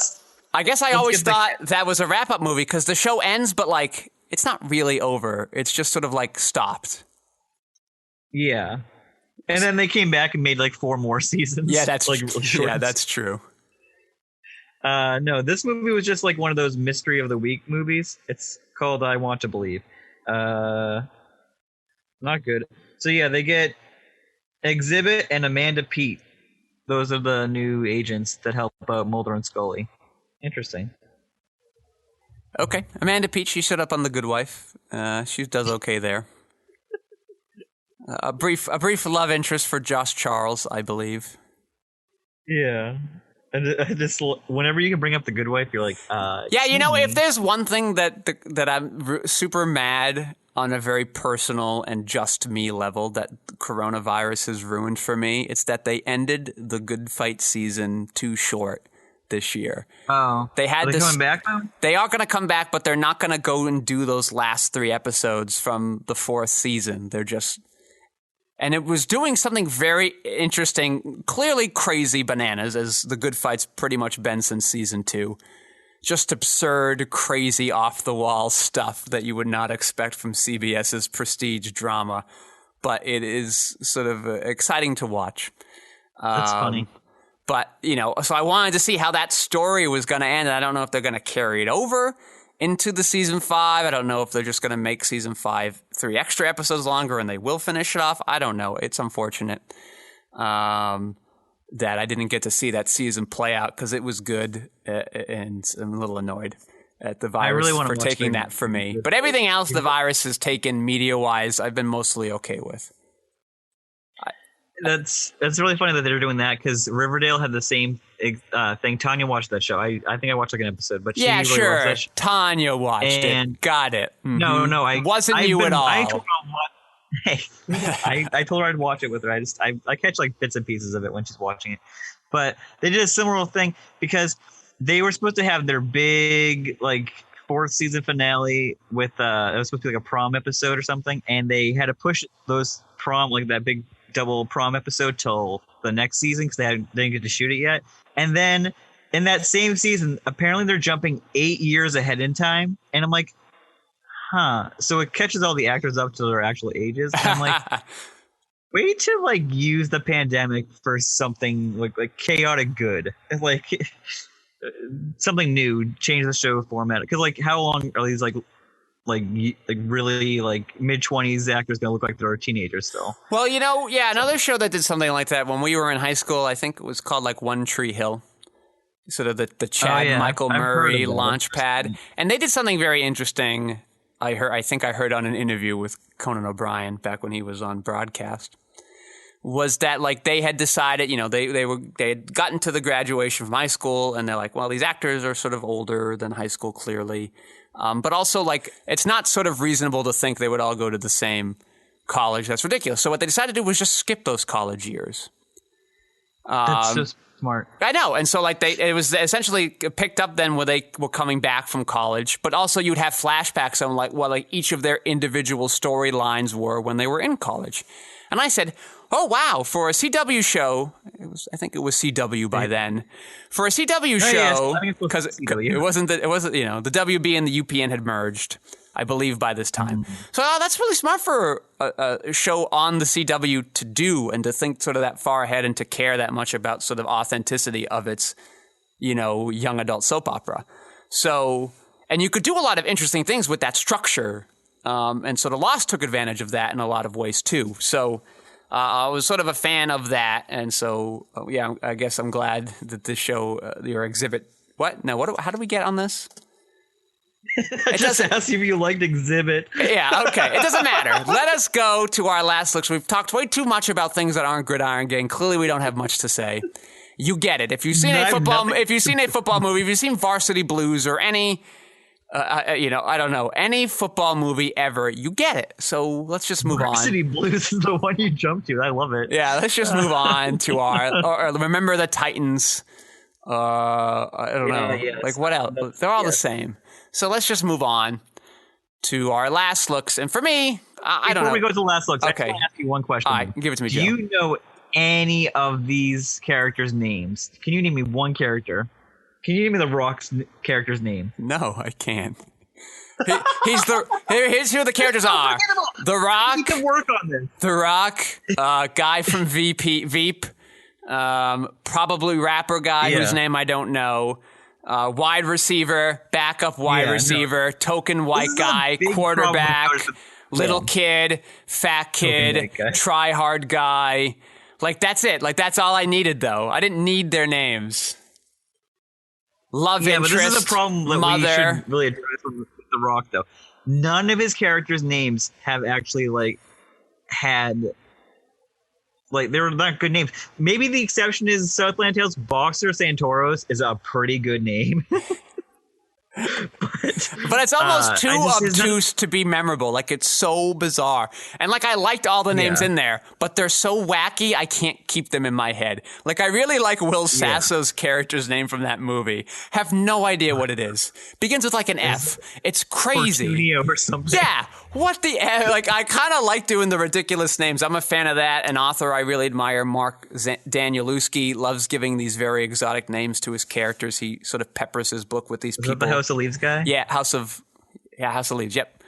I guess I always thought that was a wrap-up movie because the show ends, but like, it's not really over. It's just sort of like stopped. Yeah. And then they came back and made like 4 more seasons. Yeah, that's like really yeah, that's true. No, this movie was just like one of those mystery of the week movies. It's called I Want to Believe. Not good. So yeah, they get Xzibit and Amanda Peet. Those are the new agents that help out Mulder and Scully. Interesting. Okay, Amanda Peet, she showed up on The Good Wife. She does okay there. A brief love interest for Josh Charles, I believe. Yeah. And I just whenever you can bring up The Good Wife, you're like, yeah, if there's one thing that I'm super mad on a very personal and just me level that coronavirus has ruined for me, it's that they ended the Good Fight season too short this year. Oh, they coming back now? They are going to come back, but they're not going to go and do those last 3 episodes from the 4th season. They're just. And it was doing something very interesting, clearly crazy bananas, as The Good Fight's pretty much been since season 2. Just absurd, crazy, off-the-wall stuff that you would not expect from CBS's prestige drama. But it is sort of exciting to watch. That's funny. But, so I wanted to see how that story was going to end. And I don't know if they're going to carry it over into the season 5. I don't know if they're just going to make season 5 3 extra episodes longer and they will finish it off. I don't know. It's unfortunate that I didn't get to see that season play out because it was good, and I'm a little annoyed at the virus for taking that for me. But everything else the virus has taken media-wise, I've been mostly okay with. That's really funny that they're doing that because Riverdale had the same thing. Tanya watched that show. I think I watched like an episode, but yeah, she really sure. Tanya watched it. Got it. Mm-hmm. No, wasn't you at all. I told her I told her I'd watch it with her. I catch like bits and pieces of it when she's watching it. But they did a similar thing because they were supposed to have their big like 4th season finale with it was supposed to be like a prom episode or something, and they had to push those prom like that big double prom episode till the next season because they didn't get to shoot it yet. And then in that same season, apparently they're jumping 8 years ahead in time, and I'm like, so it catches all the actors up to their actual ages, and I'm like, way to like use the pandemic for something like chaotic good, like something new, change the show format. Because like, how long are these like really like mid-20s actors gonna look like they're teenagers still? Well, another show that did something like that when we were in high school, I think it was called like One Tree Hill, sort of the Chad Michael Murray launch pad, and they did something very interesting. I think I heard on an interview with Conan O'Brien back when he was on broadcast, was that like they had decided, they had gotten to the graduation from high school, and they're like, well, these actors are sort of older than high school, clearly. But also, like, it's not sort of reasonable to think they would all go to the same college. That's ridiculous. So what they decided to do was just skip those college years. That's so smart. I know. And so, like, it was essentially picked up then where they were coming back from college. But also you'd have flashbacks on, like, what, like, each of their individual storylines were when they were in college. And I said, Oh wow! For a CW show, I think it was CW by then. For a CW show, because it wasn't the WB and the UPN had merged, I believe, by this time. So that's really smart for a show on the CW to do and to think sort of that far ahead and to care that much about sort of authenticity of its, young adult soap opera. So, and you could do a lot of interesting things with that structure. And so The Lost took advantage of that in a lot of ways too. So I was sort of a fan of that. And so, I guess I'm glad that this show, your xzibit, how do we get on this? I just asked you if you liked xzibit. Yeah, okay. It doesn't matter. Let us go to our last looks. We've talked way too much about things that aren't Gridiron Gang. Clearly, we don't have much to say. You get it. If you've seen a football movie, if you've seen Varsity Blues or any, I don't know, any football movie ever, you get it. So let's just move on. Varsity Blues is the one you jumped to. I love it. Yeah, let's just move on to or Remember the Titans. I don't know. Yeah, like what else? They're all the same. So let's just move on to our last looks. And for me, I don't know. Before we go to the last looks, okay. I want to ask you one question. All right, give it to me, Joe. Do you know any of these characters' names? Can you name me one character? Can you name me The Rock's character's name? No, I can't. Here's who the characters are. The Rock. You can work on this. The Rock, guy from Veep, probably rapper guy whose name I don't know. Wide receiver, backup wide receiver, token white guy, quarterback, little kid, fat kid, try hard guy. Like, that's it. Like, that's all I needed, though. I didn't need their names. Love interest, but this is a problem that mother. We should really address with The Rock, though. None of his characters' names have actually, had... they're not good names. Maybe the exception is Southland Tales. Boxer Santoros is a pretty good name. but it's almost too obtuse to be memorable. Like, it's so bizarre. And, I liked all the names in there, but they're so wacky, I can't keep them in my head. Like, I really like Will Sasso's character's name from that movie. Have no idea what it is. Begins with, an F. It's crazy. Fortunio or something. Yeah. What the F? I kind of like doing the ridiculous names. I'm a fan of that. An author I really admire, Mark Danielewski, loves giving these very exotic names to his characters. He sort of peppers his book with these people. Is that the House of Leaves guy? Yeah, House of Leaves. Yep.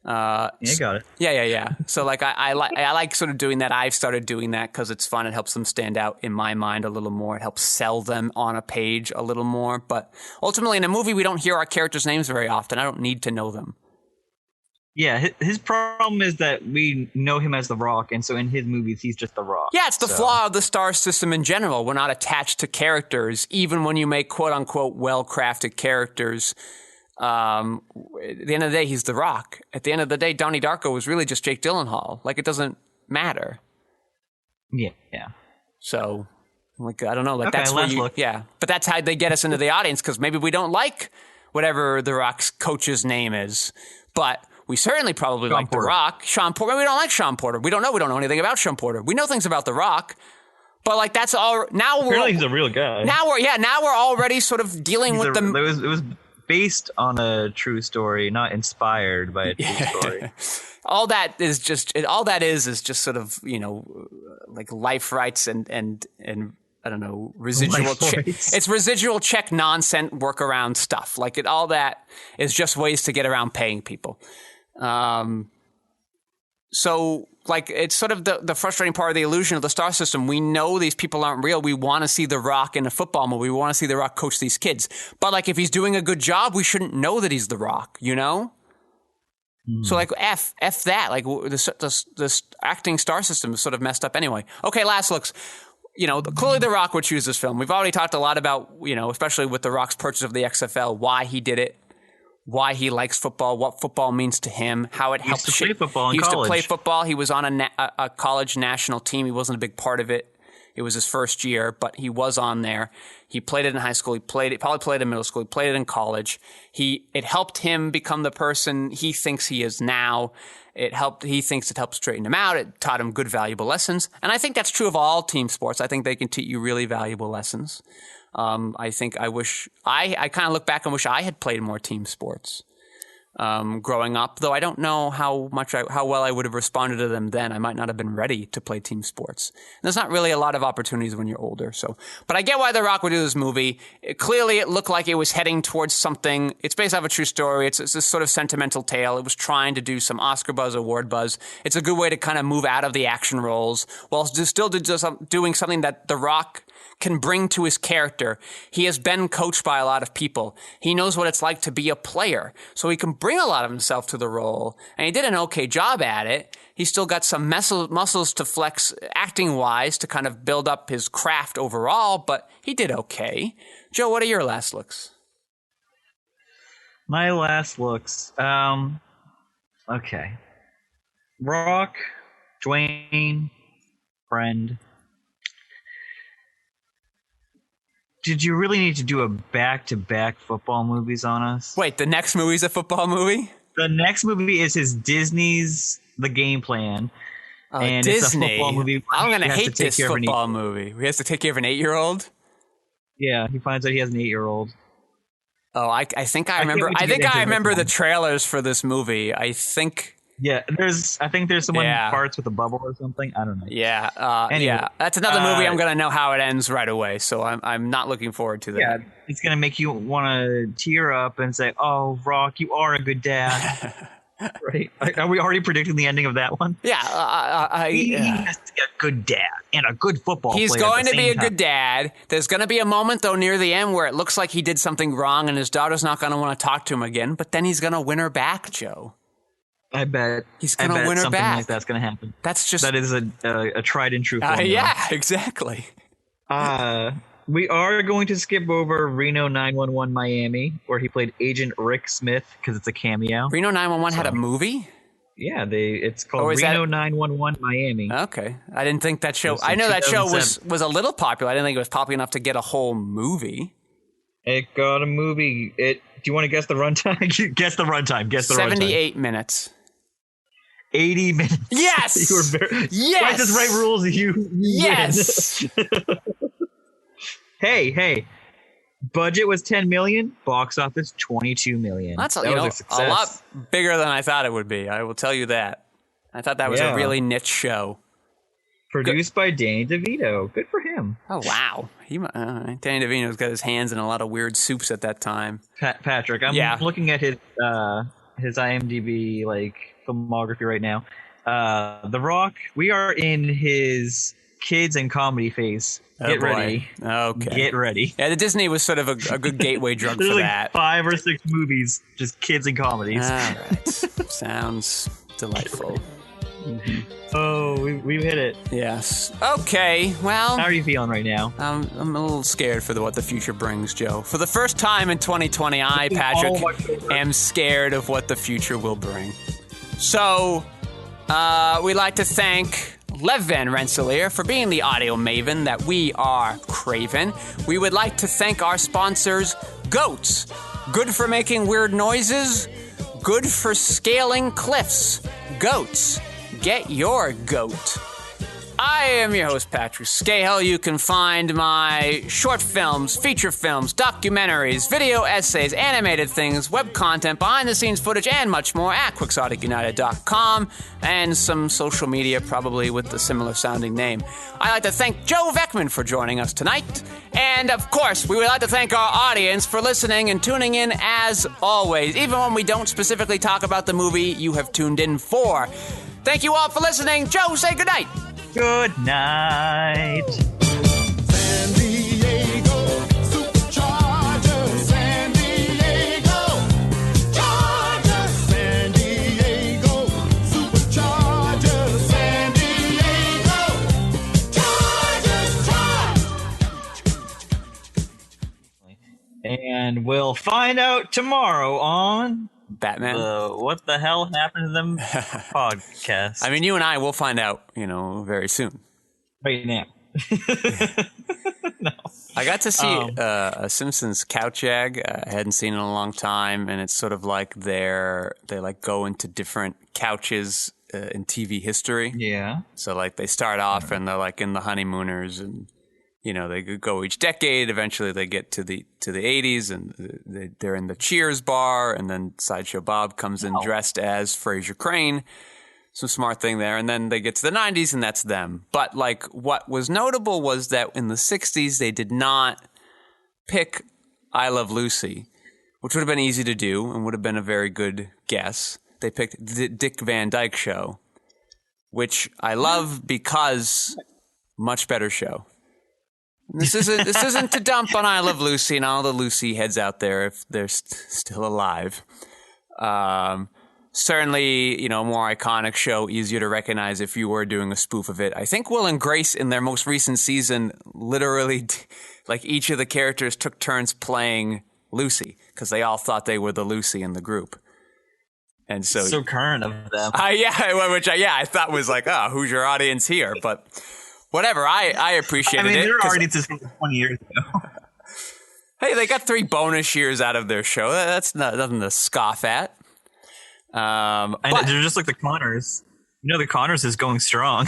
Got it. Yeah. So I like sort of doing that. I've started doing that because it's fun. It helps them stand out in my mind a little more. It helps sell them on a page a little more. But ultimately, in a movie, we don't hear our characters' names very often. I don't need to know them. Yeah, his problem is that we know him as The Rock, and so in his movies, he's just The Rock. Yeah, it's the flaw of the star system in general. We're not attached to characters, even when you make quote-unquote well-crafted characters. At the end of the day, he's The Rock. At the end of the day, Donnie Darko was really just Jake Gyllenhaal. It doesn't matter. Yeah. So, I don't know. That's where you... Yeah, but that's how they get us into the audience, because maybe we don't like whatever The Rock's coach's name is. But... we certainly probably like The Rock. Sean Porter. We don't like Sean Porter. We don't know anything about Sean Porter. We know things about The Rock, but that's all. Now apparently he's a real guy. Now we're already sort of dealing with them. It was based on a true story, not inspired by a true story. All that is just sort of life rights and I don't know, residual check. It's residual check nonsense workaround stuff. All that is just ways to get around paying people. So it's sort of the frustrating part of the illusion of the star system. We know these people aren't real. We want to see The Rock in a football movie. We want to see The Rock coach these kids. But if he's doing a good job, we shouldn't know that he's The Rock, So F that. The acting star system is sort of messed up anyway. Okay, last looks. Clearly The Rock would choose this film. We've already talked a lot about, especially with The Rock's purchase of the XFL, why he did it, why he likes football, what football means to him, how it helps shape. He used to play football in college. He used to play football. He was on a college national team. He wasn't a big part of it. It was his first year, but he was on there. He played it in high school. He probably played it in middle school. He played it in college. It helped him become the person he thinks he is now. He thinks it helped straighten him out. It taught him good, valuable lessons. And I think that's true of all team sports. I think they can teach you really valuable lessons. I kind of look back and wish I had played more team sports. growing up, though I don't know how well I would have responded to them then. I might not have been ready to play team sports. And there's not really a lot of opportunities when you're older. But I get why The Rock would do this movie. Clearly, it looked like it was heading towards something. It's based off a true story. It's this sort of sentimental tale. It was trying to do some Oscar buzz, award buzz. It's a good way to kind of move out of the action roles while still doing something that The Rock can bring to his character. He has been coached by a lot of people. He knows what it's like to be a player. So he can bring a lot of himself to the role. And he did an okay job at it. He's still got some muscles to flex acting-wise to kind of build up his craft overall, but he did okay. Joe, what are your last looks? My last looks. Okay. Rock, Dwayne, friend. Did you really need to do a back-to-back football movies on us? Wait, the next movie's a football movie? The next movie is his Disney's The Game Plan. And Disney. It's a football movie. I'm going to hate this football movie. He has to take care of an 8-year-old? Yeah, he finds out he has an 8-year-old. Oh, I think I remember. I think I remember the trailers for this movie. I think. Yeah, I think there's someone who farts with a bubble or something. I don't know. Yeah, anyway, that's another movie I'm gonna know how it ends right away. So I'm not looking forward to that. Yeah, it's gonna make you want to tear up and say, "Oh, Rock, you are a good dad." Right? Are we already predicting the ending of that one? Yeah, he has to be a good dad and a good football player. He's going to be a good dad. There's going to be a moment, though, near the end where it looks like he did something wrong and his daughter's not going to want to talk to him again, but then he's going to win her back, Joe. I bet. He's going to win her something back. Like that's going to happen. That is a tried and true formula. Yeah, exactly. We are going to skip over Reno 911 Miami, where he played Agent Rick Smith, because it's a cameo. Reno 911 had a movie? Yeah, it's called Reno 911 Miami. Okay. I didn't think that show... I know that show was a little popular. I didn't think it was popular enough to get a whole movie. It got a movie. Do you want to guess the runtime? Guess the runtime. 78 minutes. 80 minutes. Yes! You were yes! Like this right rules, you yes! Hey. Budget was $10 million. Box office $22 million. That's a lot bigger than I thought it would be. I will tell you that. I thought that was a really niche show. Produced by Danny DeVito. Good for him. Oh, wow. Danny DeVito's got his hands in a lot of weird soups at that time. Patrick, I'm looking at his IMDb filmography right now. The Rock, we are in his kids and comedy phase. Get ready. Okay. Get ready. Yeah, the Disney was sort of a good gateway drug for that. 5 or 6 movies, just kids and comedies. All right. Sounds delightful. Mm-hmm. Oh, we've hit it. Yes. Okay, well... How are you feeling right now? I'm a little scared for what the future brings, Joe. For the first time in 2020, I, Patrick, am scared of what the future will bring. So, we'd like to thank Lev Van Rensselaer for being the audio maven that we are craven. We would like to thank our sponsors, Goats. Good for making weird noises, good for scaling cliffs. Goats. Get your goat. I am your host, Patrick Skeyhill. You can find my short films, feature films, documentaries, video essays, animated things, web content, behind-the-scenes footage, and much more at quixoticunited.com, and some social media probably with a similar-sounding name. I'd like to thank Joe Vekeman for joining us tonight, and of course, we would like to thank our audience for listening and tuning in as always, even when we don't specifically talk about the movie you have tuned in for. Thank you all for listening. Joe, say goodnight. Good night. San Diego Superchargers, San Diego Chargers, San Diego Superchargers, San Diego Chargers. And we'll find out tomorrow on Batman. What the hell happened to them podcast? I mean, you and I will find out, very soon. Right now. No. I got to see a Simpsons couch egg. I hadn't seen it in a long time, and it's sort of like they go into different couches in TV history. Yeah. So they start off and they're in the honeymooners, and they go each decade. Eventually, they get to the 80s, and they're in the Cheers bar, and then Sideshow Bob comes in dressed as Fraser Crane. Some smart thing there, and then they get to the 90s, and that's them. But like, what was notable was that in the 60s, they did not pick I Love Lucy, which would have been easy to do and would have been a very good guess. They picked the Dick Van Dyke Show, which I love because much better show. This isn't to dump on I Love Lucy and all the Lucy heads out there if they're still alive. Certainly, a more iconic show, easier to recognize if you were doing a spoof of it. I think Will and Grace in their most recent season literally, like each of the characters took turns playing Lucy because they all thought they were the Lucy in the group. And so current of them. I thought was like, oh, who's your audience here? But whatever, I appreciated it. Their audiences from 20 years ago. Hey, they got 3 bonus years out of their show. That's nothing to scoff at. And they're just like the Connors. The Connors is going strong.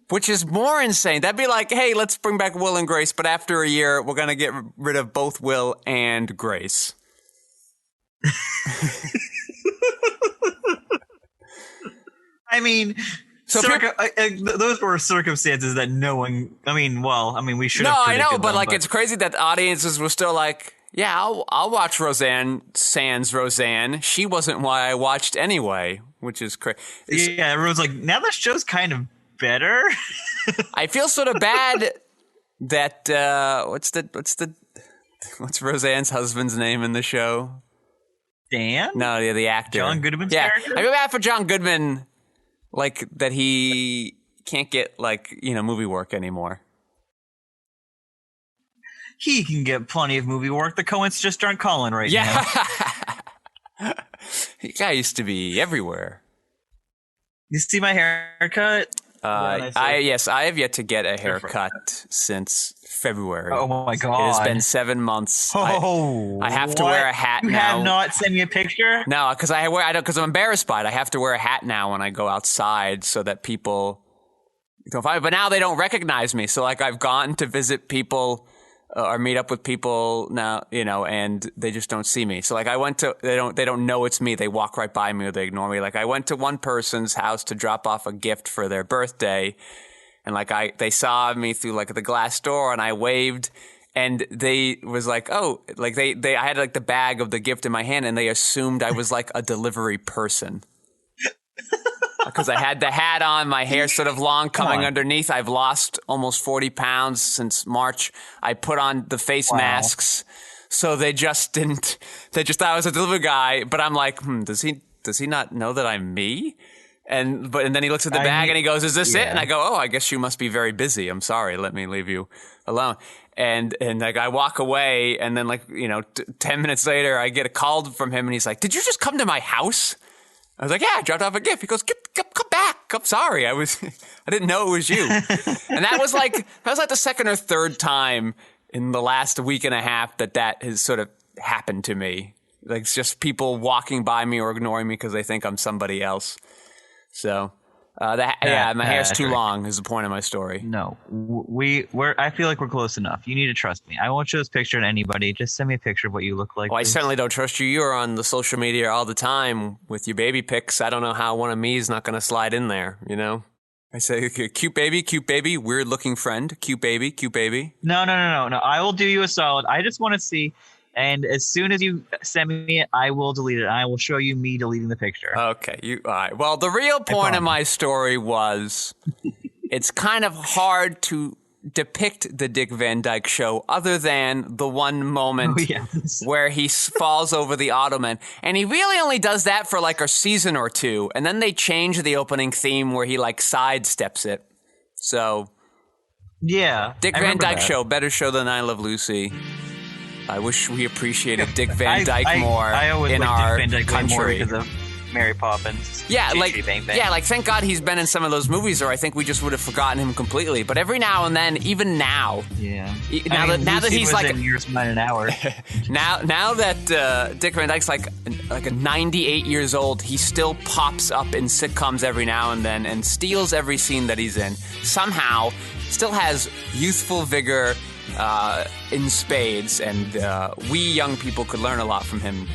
Which is more insane. That'd be like, hey, let's bring back Will and Grace, but after a year, we're going to get rid of both Will and Grace. Those were circumstances that no one. We should. No, have I know, them, but it's crazy that the audiences were still like, yeah, I'll watch Roseanne sans Roseanne. She wasn't why I watched anyway, which is crazy. Yeah, everyone's like, now this show's kind of better. I feel sort of bad that what's Roseanne's husband's name in the show? Dan? No, yeah, the actor. John Goodman's character? I feel bad for John Goodman, like that he can't get movie work anymore. He can get plenty of movie work. The Coens just aren't calling now. The guy used to be everywhere. You see my haircut? Yes, I have yet to get a haircut since February. Oh my god! It has been 7 months. Oh, I have to wear a hat now. You have not sent me a picture? No, because because I'm embarrassed by it. I have to wear a hat now when I go outside so that people don't find me. But now they don't recognize me. So I've gone to visit people. Or meet up with people now, and they just don't see me. So I went to, they don't know it's me. They walk right by me or they ignore me. I went to one person's house to drop off a gift for their birthday. And they saw me through the glass door and I waved and they was like, oh, I had the bag of the gift in my hand and they assumed I was a delivery person. Because I had the hat on, my hair sort of long coming underneath. I've lost almost 40 pounds since March. I put on the face masks, so they just thought I was a delivery guy. But I'm like, does he not know that I'm me? And then he looks at the bag and he goes, is this it? And I go, oh, I guess you must be very busy. I'm sorry. Let me leave you alone. And I walk away and then 10 minutes later, I get a call from him and he's like, did you just come to my house? I was like, yeah, I dropped off a gift. He goes, come back. I'm sorry. I didn't know it was you. And that was the second or third time in the last week and a half that has sort of happened to me. It's just people walking by me or ignoring me because they think I'm somebody else. So, my hair's too long is the point of my story. No, I feel like we're close enough. You need to trust me. I won't show this picture to anybody. Just send me a picture of what you look like. Well, I certainly don't trust you. You're on the social media all the time with your baby pics. I don't know how one of me is not going to slide in there, I say, cute baby, weird looking friend, cute baby. No. I will do you a solid. I just want to see. And as soon as you send me it, I will delete it. I will show you me deleting the picture. Okay. All right. Well, the real point of my story was it's kind of hard to depict the Dick Van Dyke Show other than the one moment where he falls over the ottoman. And he really only does that for a season or two. And then they change the opening theme where he sidesteps it. So, yeah. Dick Van Dyke Show, better show than I Love Lucy. I wish we appreciated Dick Van Dyke more in our country. Mary Poppins. Yeah, Bang Bang. yeah, like thank God he's been in some of those movies, or I think we just would have forgotten him completely. But every now and then, even now, now that he's like Years Behind an Hour. now that Dick Van Dyke's like a 98 years old, he still pops up in sitcoms every now and then and steals every scene that he's in. Somehow, still has youthful vigor in spades, and we young people could learn a lot from him.